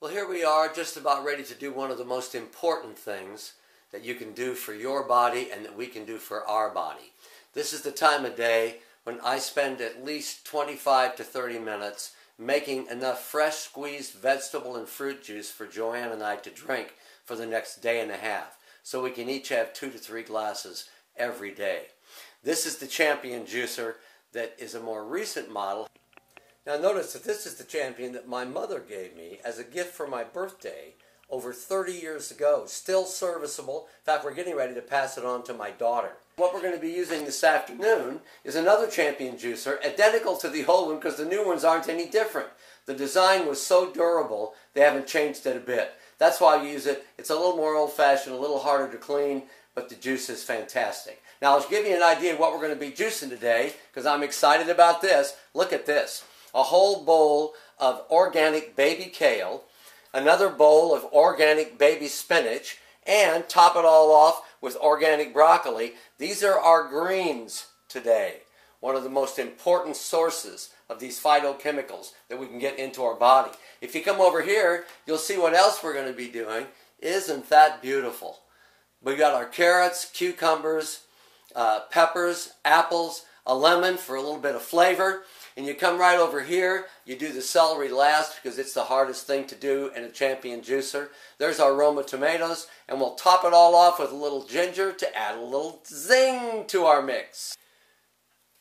Well, here we are just about ready to do one of the most important things that you can do for your body and that we can do for our body. This is the time of day when I spend at least 25 to 30 minutes making enough fresh squeezed vegetable and fruit juice for Joanne and I to drink for the next day and a half, so we can each have 2 to 3 glasses every day. This is the Champion juicer that is a more recent model. Now notice that this is the Champion that my mother gave me as a gift for my birthday over 30 years ago. Still serviceable. In fact, we're getting ready to pass it on to my daughter. What we're going to be using this afternoon is another Champion juicer, identical to the old one because the new ones aren't any different. The design was so durable, they haven't changed it a bit. That's why I use it. It's a little more old-fashioned, a little harder to clean, but the juice is fantastic. Now, I'll give you an idea of what we're going to be juicing today because I'm excited about this. Look at this. A whole bowl of organic baby kale, another bowl of organic baby spinach, and top it all off with organic broccoli. These are our greens today. One of the most important sources of these phytochemicals that we can get into our body. If you come over here, you'll see what else we're going to be doing. Isn't that beautiful? We got our carrots, cucumbers, peppers, apples, a lemon for a little bit of flavor. And you come right over here, you do the celery last because it's the hardest thing to do in a Champion juicer. There's our Roma tomatoes, and we'll top it all off with a little ginger to add a little zing to our mix.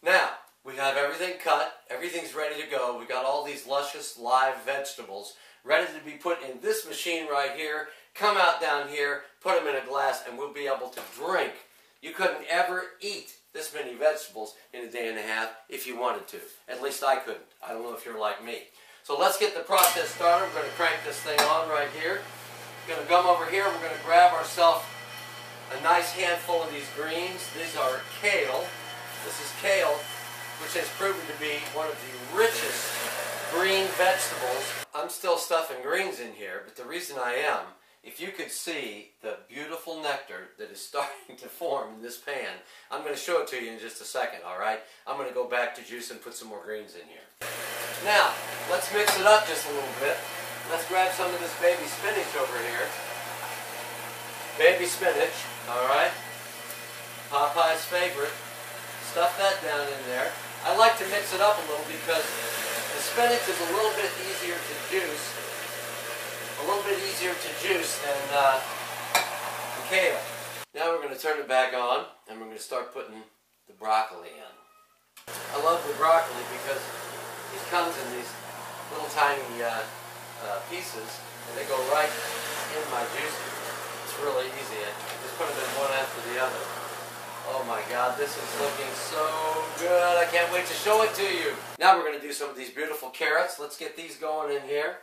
Now, we have everything cut, everything's ready to go. We got all these luscious live vegetables ready to be put in this machine right here, come out down here, put them in a glass, and we'll be able to drink. You couldn't ever eat this many vegetables in a day and a half if you wanted to. At least I couldn't. I don't know if you're like me. So let's get the process started. We're going to crank this thing on right here. We're going to come over here. We're going to grab ourselves a nice handful of these greens. These are kale. This is kale, which has proven to be one of the richest green vegetables. I'm still stuffing greens in here, but the reason I am, if you could see the beautiful nectar that is starting to form in this pan, I'm going to show it to you in just a second, all right? I'm going to go back to juice and put some more greens in here. Now, let's mix it up just a little bit. Let's grab some of this baby spinach over here. Baby spinach, all right? Popeye's favorite. Stuff that down in there. I like to mix it up a little because the spinach is a little bit easier to juice. A little bit easier to juice than the kale. Now we're going to turn it back on and we're going to start putting the broccoli in. I love the broccoli because it comes in these little tiny pieces and they go right in my juicer. It's really easy. I just put them in one after the other. Oh my God, this is looking so good. I can't wait to show it to you. Now we're going to do some of these beautiful carrots. Let's get these going in here.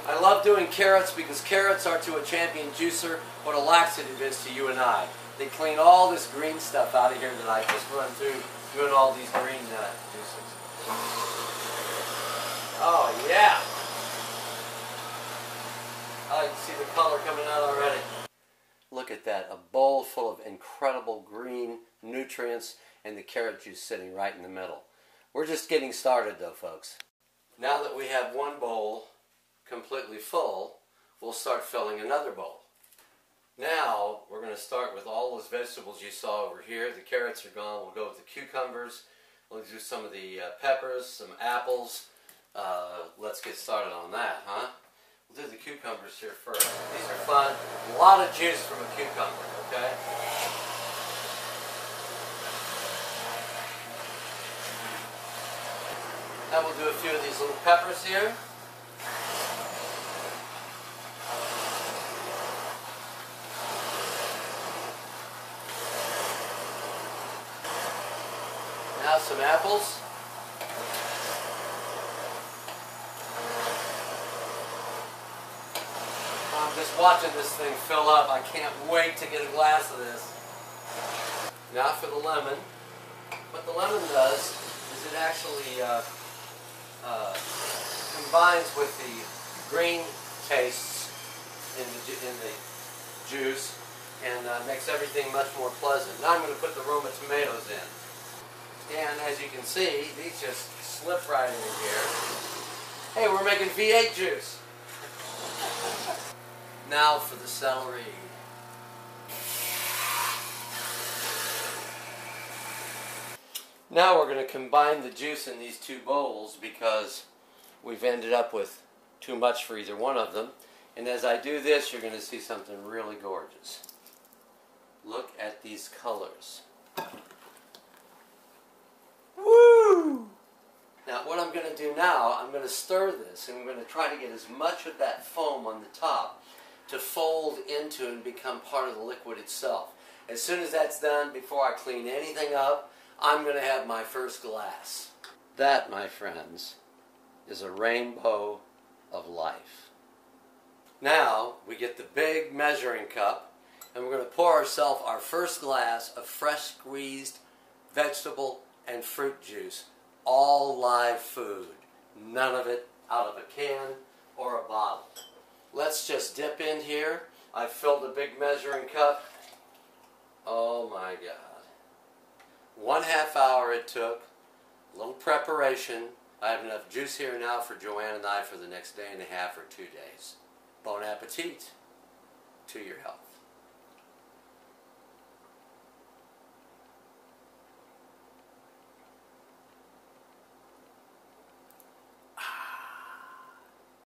I love doing carrots because carrots are to a Champion juicer what a laxative is to you and I. They clean all this green stuff out of here that I just run through doing all these green juices. Oh yeah! Oh, you can see the color coming out already. Look at that, a bowl full of incredible green nutrients and the carrot juice sitting right in the middle. We're just getting started though, folks. Now that we have one bowl completely full, we'll start filling another bowl. Now we're going to start with all those vegetables you saw over here. The carrots are gone. We'll go with the cucumbers. We'll do some of the peppers, some apples. Let's get started on that, huh? We'll do the cucumbers here first. These are fun. A lot of juice from a cucumber, okay? Now we'll do a few of these little peppers here. Now some apples. I'm just watching this thing fill up. I can't wait to get a glass of this. Now for the lemon. What the lemon does is it actually combines with the green tastes in the juice and makes everything much more pleasant. Now I'm going to put the Roma tomatoes in. And as you can see, these just slip right in here. Hey, we're making V8 juice. Now for the celery. Now we're going to combine the juice in these two bowls because we've ended up with too much for either one of them. And as I do this, you're going to see something really gorgeous. Look at these colors. Woo! Now what I'm going to do now, I'm going to stir this and I'm going to try to get as much of that foam on the top to fold into and become part of the liquid itself. As soon as that's done, before I clean anything up, I'm going to have my first glass. That, my friends, is a rainbow of life. Now we get the big measuring cup and we're going to pour ourselves our first glass of fresh squeezed vegetable and fruit juice. All live food. None of it out of a can or a bottle. Let's just dip in here. I've filled a big measuring cup. Oh my God. 1/2 hour it took. A little preparation. I have enough juice here now for Joanne and I for the next day and a half or 2 days. Bon appetit to your health.